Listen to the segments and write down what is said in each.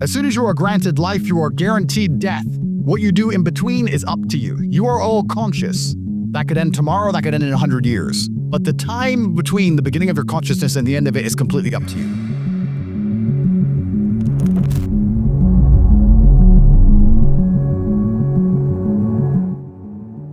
As soon as you are granted life, you are guaranteed death. What you do in between is up to you. You are all conscious. That could end tomorrow, that could end in 100 years. But the time between the beginning of your consciousness and the end of it is completely up to you.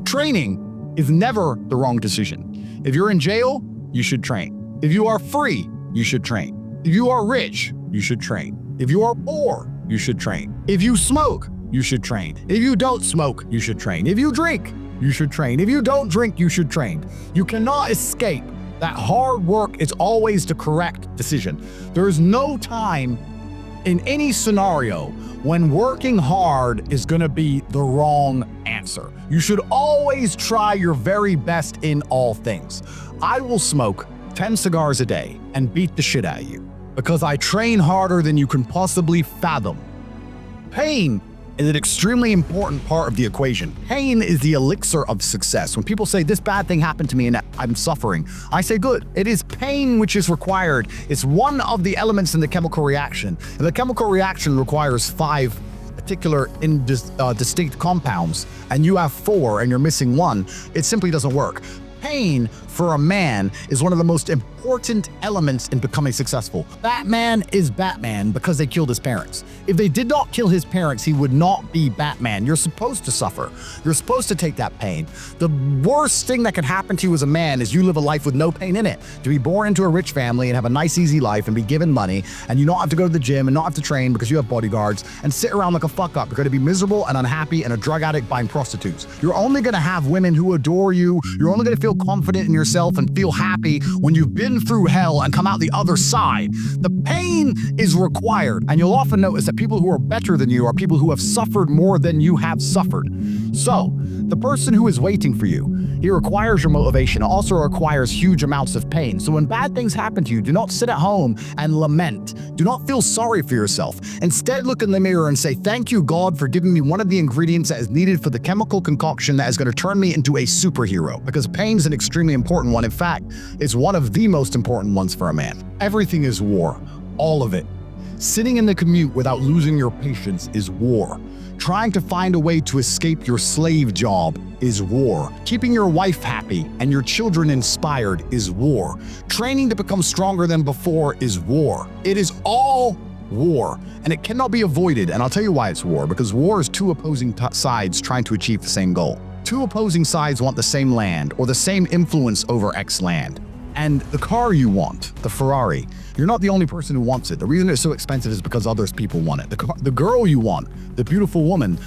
Training is never the wrong decision. If you're in jail, you should train. If you are free, you should train. If you are rich, you should train. If you are poor, you should train. If you smoke, you should train. If you don't smoke, you should train. If you drink, you should train. If you don't drink, you should train. You cannot escape that hard work is always the correct decision. There is no time in any scenario when working hard is going to be the wrong answer. You should always try your very best in all things. I will smoke 10 cigars a day and beat the shit out of you because I train harder than you can possibly fathom. Pain is an extremely important part of the equation. Pain is the elixir of success. When people say this bad thing happened to me and I'm suffering, I say good. It is pain which is required. It's one of the elements in the chemical reaction. And the chemical reaction requires 5 particular distinct compounds, and you have 4 and you're missing 1. It simply doesn't work. Pain for a man is one of the most important elements in becoming successful. Batman is Batman because they killed his parents. If they did not kill his parents, he would not be Batman. You're supposed to suffer. You're supposed to take that pain. The worst thing that can happen to you as a man is you live a life with no pain in it. To be born into a rich family and have a nice, easy life and be given money, and you not have to go to the gym and not have to train because you have bodyguards and sit around like a fuck up. You're going to be miserable and unhappy and a drug addict buying prostitutes. You're only going to have women who adore you. You're only going to feel confident in yourself and feel happy when you've been through hell and come out the other side. The pain is required, and you'll often notice that people who are better than you are people who have suffered more than you have suffered. So, the person who is waiting for you, he requires your motivation. It also requires huge amounts of pain. So when bad things happen to you, do not sit at home and lament. Do not feel sorry for yourself. Instead, look in the mirror and say, thank you, God, for giving me one of the ingredients that is needed for the chemical concoction that is going to turn me into a superhero. Because pain is an extremely important one. In fact, it's one of the most important ones for a man. Everything is war. All of it. Sitting in the commute without losing your patience is war. Trying to find a way to escape your slave job is war. Keeping your wife happy and your children inspired is war. Training to become stronger than before is war. It is all war, and it cannot be avoided. And I'll tell you why it's war, because war is 2 opposing sides trying to achieve the same goal. 2 opposing sides want the same land or the same influence over X land. And the car you want, the Ferrari, you're not the only person who wants it. The reason it's so expensive is because others people want it. The girl you want, the beautiful woman,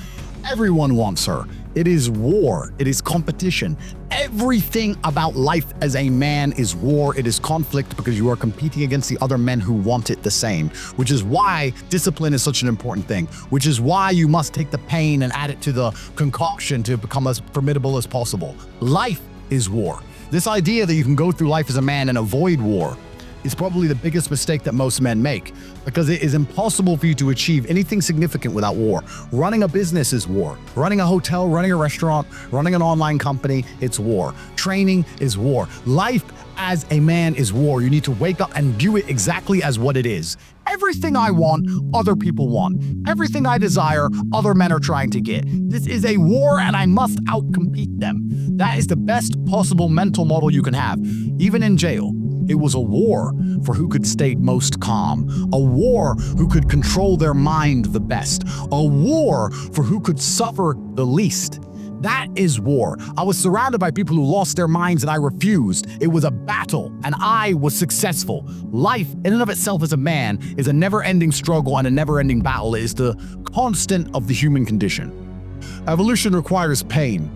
everyone wants her. It is war. It is competition. Everything about life as a man is war. It is conflict because you are competing against the other men who want it the same, which is why discipline is such an important thing, which is why you must take the pain and add it to the concoction to become as formidable as possible. Life is war. This idea that you can go through life as a man and avoid war is probably the biggest mistake that most men make, because it is impossible for you to achieve anything significant without war. Running a business is war. Running a hotel, running a restaurant, running an online company, it's war. Training is war. Life as a man is war. You need to wake up and view it exactly as what it is. Everything I want, other people want. Everything I desire, other men are trying to get. This is a war, and I must outcompete them. That is the best possible mental model you can have. Even in jail, it was a war for who could stay most calm. A war who could control their mind the best. A war for who could suffer the least. That is war. I was surrounded by people who lost their minds and I refused. It was a battle and I was successful. Life in and of itself as a man is a never-ending struggle and a never-ending battle. It is the constant of the human condition. Evolution requires pain.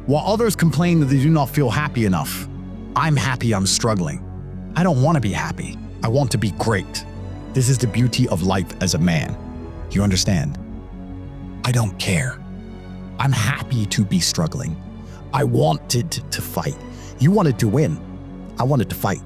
While others complain that they do not feel happy enough, I'm happy I'm struggling. I don't want to be happy. I want to be great. This is the beauty of life as a man. You understand? I don't care. I'm happy to be struggling. I wanted to fight. You wanted to win. I wanted to fight.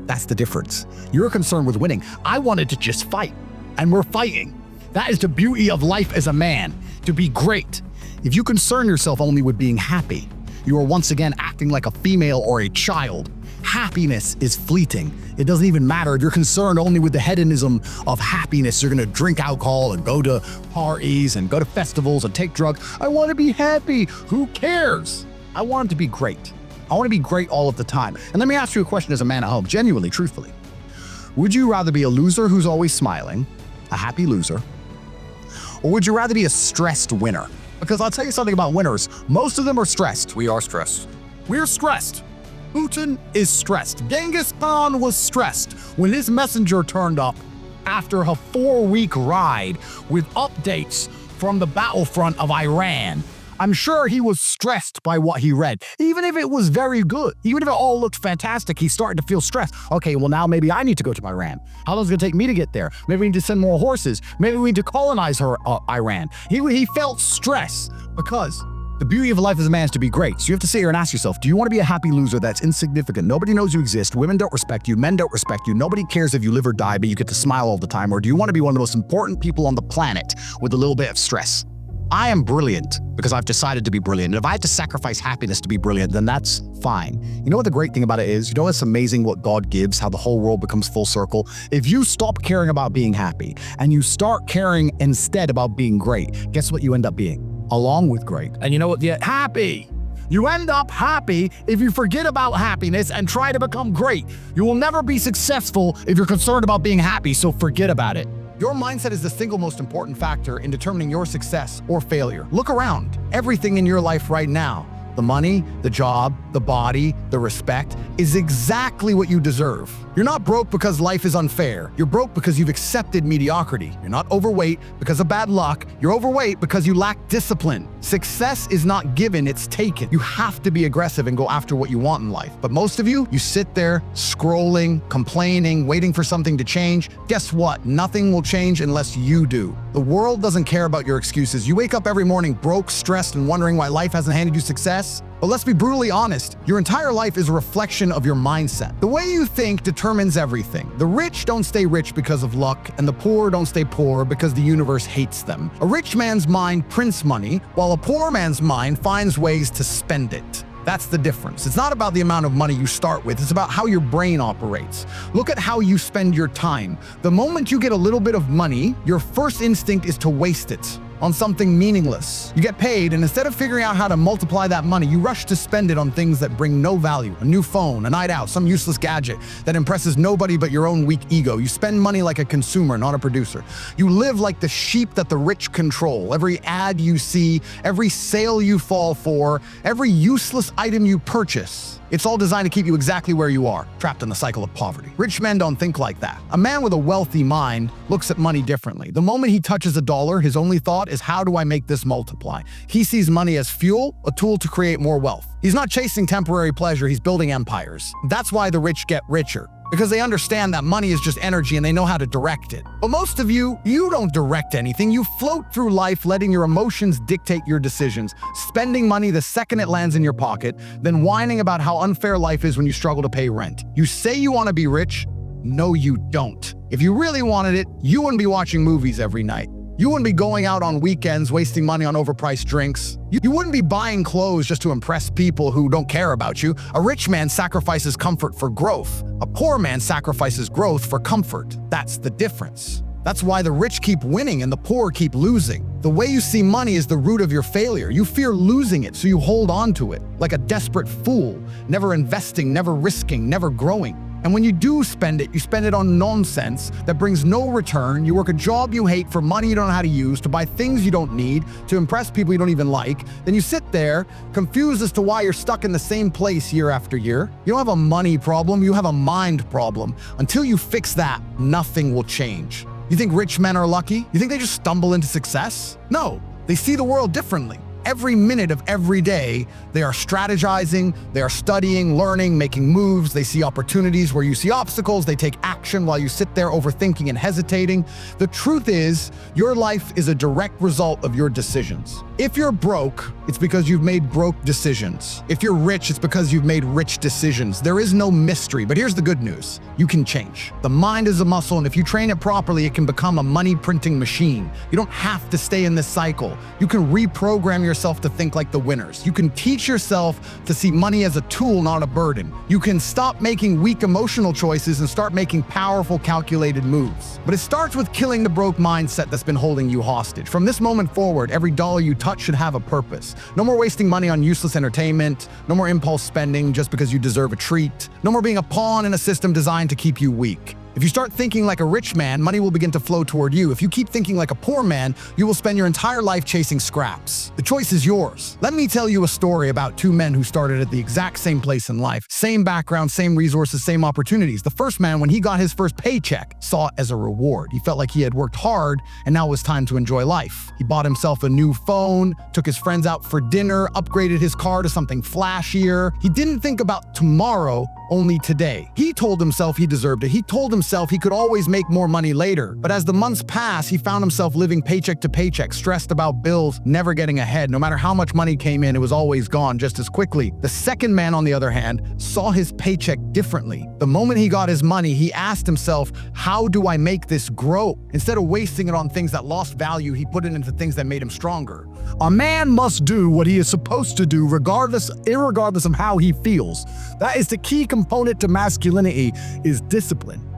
That's the difference. You're concerned with winning. I wanted to just fight, and we're fighting. That is the beauty of life as a man, to be great. If you concern yourself only with being happy, you are once again acting like a female or a child. happiness is fleeting. It doesn't even matter if you're concerned only with the hedonism of happiness. You're gonna drink alcohol and go to parties and go to festivals and take drugs. I want to be happy. Who cares? I want it to be great. I want to be great all of the time. And let me ask you a question as a man at home, genuinely, truthfully. Would you rather be a loser who's always smiling, a happy loser, or would you rather be a stressed winner? Because I'll tell you something about winners. Most of them are stressed. We are stressed. We're stressed. Putin is stressed. Genghis Khan was stressed when his messenger turned up after a 4-week ride with updates from the battlefront of Iran. I'm sure he was stressed by what he read. Even if it was very good, even if it all looked fantastic, he started to feel stressed. Okay, well now maybe I need to go to Iran. How long is it gonna take me to get there? Maybe we need to send more horses. Maybe we need to colonize Iran. He felt stress because the beauty of life as a man is to be great. So you have to sit here and ask yourself, do you want to be a happy loser that's insignificant? Nobody knows you exist. Women don't respect you. Men don't respect you. Nobody cares if you live or die, but you get to smile all the time. Or do you want to be one of the most important people on the planet with a little bit of stress? I am brilliant because I've decided to be brilliant. And if I had to sacrifice happiness to be brilliant, then that's fine. You know what the great thing about it is? You know, it's amazing what God gives, how the whole world becomes full circle. If you stop caring about being happy and you start caring instead about being great, guess what you end up being? Along with great. And you know what? Yeah, happy. You end up happy if you forget about happiness and try to become great. You will never be successful if you're concerned about being happy, so forget about it. Your mindset is the single most important factor in determining your success or failure. Look around. Everything in your life right now, the money, the job, the body, the respect, is exactly what you deserve. You're not broke because life is unfair. You're broke because you've accepted mediocrity. You're not overweight because of bad luck. You're overweight because you lack discipline. Success is not given, it's taken. You have to be aggressive and go after what you want in life. But most of you sit there scrolling, complaining, waiting for something to change. Guess what? Nothing will change unless you do. The world doesn't care about your excuses. You wake up every morning broke, stressed, and wondering why life hasn't handed you success. But let's be brutally honest, your entire life is a reflection of your mindset. The way you think determines everything. The rich don't stay rich because of luck, and the poor don't stay poor because the universe hates them. A rich man's mind prints money, while a poor man's mind finds ways to spend it. That's the difference. It's not about the amount of money you start with, it's about how your brain operates. Look at how you spend your time. The moment you get a little bit of money, your first instinct is to waste it on something meaningless. You get paid, and instead of figuring out how to multiply that money, you rush to spend it on things that bring no value. A new phone, a night out, some useless gadget that impresses nobody but your own weak ego. You spend money like a consumer, not a producer. You live like the sheep that the rich control. Every ad you see, every sale you fall for, every useless item you purchase, it's all designed to keep you exactly where you are, trapped in the cycle of poverty. Rich men don't think like that. A man with a wealthy mind looks at money differently. The moment he touches a dollar, his only thought is, how do I make this multiply? He sees money as fuel, a tool to create more wealth. He's not chasing temporary pleasure, he's building empires. That's why the rich get richer, because they understand that money is just energy and they know how to direct it. But most of you don't direct anything. You float through life letting your emotions dictate your decisions, spending money the second it lands in your pocket, then whining about how unfair life is when you struggle to pay rent. You say you want to be rich. No, you don't. If you really wanted it, you wouldn't be watching movies every night. You wouldn't be going out on weekends wasting money on overpriced drinks. You wouldn't be buying clothes just to impress people who don't care about you. A rich man sacrifices comfort for growth. A poor man sacrifices growth for comfort. That's the difference. That's why the rich keep winning and the poor keep losing. The way you see money is the root of your failure. You fear losing it, so you hold on to it like a desperate fool, never investing, never risking, never growing. And when you do spend it, you spend it on nonsense that brings no return. You work a job you hate for money you don't know how to use, to buy things you don't need, to impress people you don't even like. Then you sit there, confused as to why you're stuck in the same place year after year. You don't have a money problem, you have a mind problem. Until you fix that, nothing will change. You think rich men are lucky? You think they just stumble into success? No, they see the world differently. Every minute of every day, they are strategizing, they are studying, learning, making moves. They see opportunities where you see obstacles. They take action while you sit there overthinking and hesitating. The truth is, your life is a direct result of your decisions. If you're broke, it's because you've made broke decisions. If you're rich, it's because you've made rich decisions. There is no mystery, but here's the good news. You can change. The mind is a muscle, and if you train it properly, it can become a money printing machine. You don't have to stay in this cycle. You can reprogram your yourself to think like the winners. You can teach yourself to see money as a tool, not a burden. You can stop making weak emotional choices and start making powerful, calculated moves. But it starts with killing the broke mindset that's been holding you hostage. From this moment forward, every dollar you touch should have a purpose. No more wasting money on useless entertainment. No more impulse spending just because you deserve a treat. No more being a pawn in a system designed to keep you weak. If you start thinking like a rich man, money will begin to flow toward you. If you keep thinking like a poor man, you will spend your entire life chasing scraps. The choice is yours. Let me tell you a story about two men who started at the exact same place in life. Same background, same resources, same opportunities. The first man, when he got his first paycheck, saw it as a reward. He felt like he had worked hard and now it was time to enjoy life. He bought himself a new phone, took his friends out for dinner, upgraded his car to something flashier. He didn't think about tomorrow, only today. He told himself he deserved it. He told himself he could always make more money later. But as the months passed, he found himself living paycheck to paycheck, stressed about bills, never getting ahead. No matter how much money came in, it was always gone just as quickly. The second man, on the other hand, saw his paycheck differently. The moment he got his money, he asked himself, how do I make this grow? Instead of wasting it on things that lost value, he put it into things that made him stronger. A man must do what he is supposed to do irregardless of how he feels. That is the key component to masculinity, is discipline.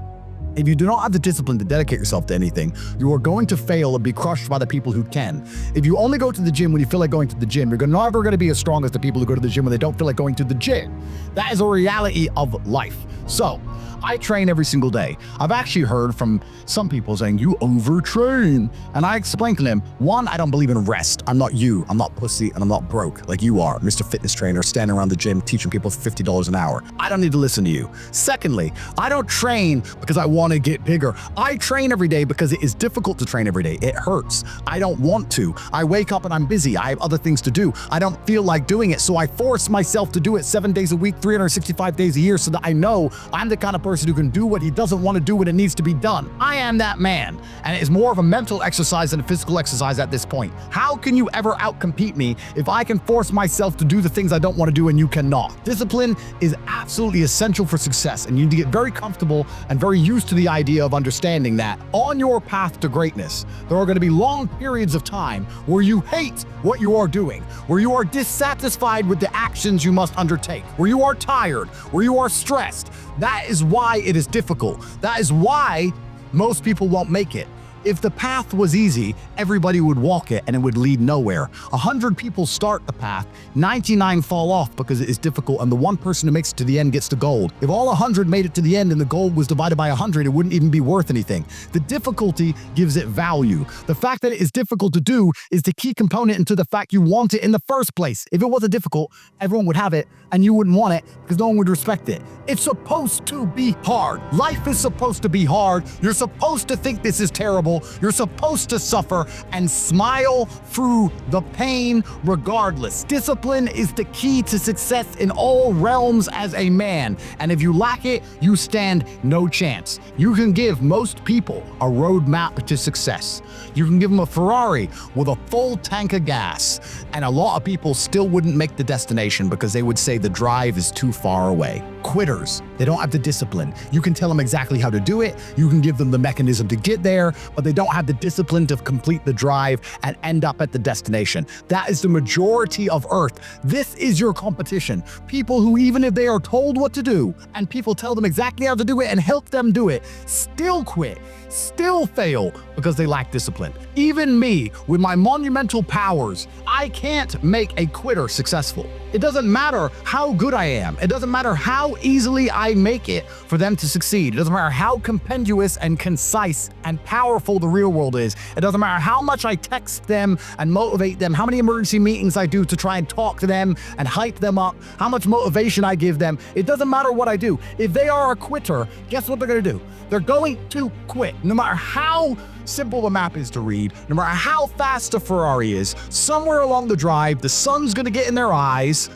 If you do not have the discipline to dedicate yourself to anything, you are going to fail and be crushed by the people who can. If you only go to the gym when you feel like going to the gym, you're never going to be as strong as the people who go to the gym when they don't feel like going to the gym. That is a reality of life. So, I train every single day. I've actually heard from some people saying, you overtrain. And I explained to them, one, I don't believe in rest. I'm not you. I'm not pussy and I'm not broke like you are, Mr. Fitness Trainer, standing around the gym teaching people for $50 an hour. I don't need to listen to you. Secondly, I don't train because I want to get bigger. I train every day because it is difficult to train every day. It hurts. I don't want to. I wake up and I'm busy. I have other things to do. I don't feel like doing it. So I force myself to do it 7 days a week, 365 days a year, so that I know I'm the kind of person who can do what he doesn't want to do when it needs to be done. I am that man, and it is more of a mental exercise than a physical exercise at this point. How can you ever outcompete me if I can force myself to do the things I don't want to do and you cannot? Discipline is absolutely essential for success, and you need to get very comfortable and very used to the idea of understanding that on your path to greatness, there are going to be long periods of time where you hate what you are doing, where you are dissatisfied with the actions you must undertake, where you are tired, where you are stressed. That is why it is difficult. That is why most people won't make it. If the path was easy, everybody would walk it and it would lead nowhere. 100 people start the path, 99 fall off because it is difficult, and the one person who makes it to the end gets the gold. If all 100 made it to the end and the gold was divided by 100, it wouldn't even be worth anything. The difficulty gives it value. The fact that it is difficult to do is the key component into the fact you want it in the first place. If it wasn't difficult, everyone would have it and you wouldn't want it because no one would respect it. It's supposed to be hard. Life is supposed to be hard. You're supposed to think this is terrible. You're supposed to suffer and smile through the pain regardless. Discipline is the key to success in all realms as a man. And if you lack it, you stand no chance. You can give most people a roadmap to success. You can give them a Ferrari with a full tank of gas. And a lot of people still wouldn't make the destination because they would say the drive is too far away. Quitters, they don't have the discipline. You can tell them exactly how to do it. You can give them the mechanism to get there, but they don't have the discipline to complete the drive and end up at the destination. That is the majority of Earth. This is your competition. People who, even if they are told what to do and people tell them exactly how to do it and help them do it, still quit, still fail because they lack discipline. Even me, with my monumental powers, I can't make a quitter successful. It doesn't matter how good I am. It doesn't matter how easily I make it for them to succeed. It doesn't matter how compendious and concise and powerful the real world is. It doesn't matter how much I text them and motivate them, how many emergency meetings I do to try and talk to them and hype them up, how much motivation I give them. It doesn't matter what I do. If they are a quitter, guess what they're going to do? They're going to quit. No matter how simple the map is to read, no matter how fast a Ferrari is, somewhere along the drive, the sun's gonna get in their eyes,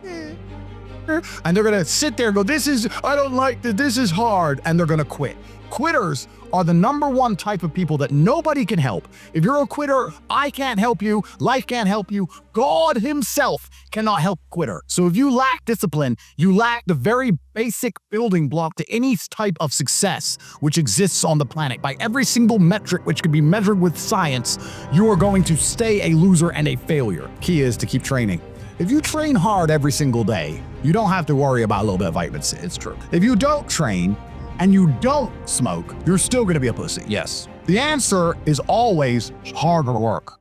and they're gonna sit there and go, I don't like this, this is hard, and they're gonna quit. Quitters are the number one type of people that nobody can help. If you're a quitter, I can't help you, life can't help you, God himself cannot help a quitter. So if you lack discipline, you lack the very basic building block to any type of success which exists on the planet. By every single metric which can be measured with science, you are going to stay a loser and a failure. Key is to keep training. If you train hard every single day, you don't have to worry about a little bit of vitamin C. It's true. If you don't train and you don't smoke, you're still going to be a pussy. Yes. The answer is always harder work.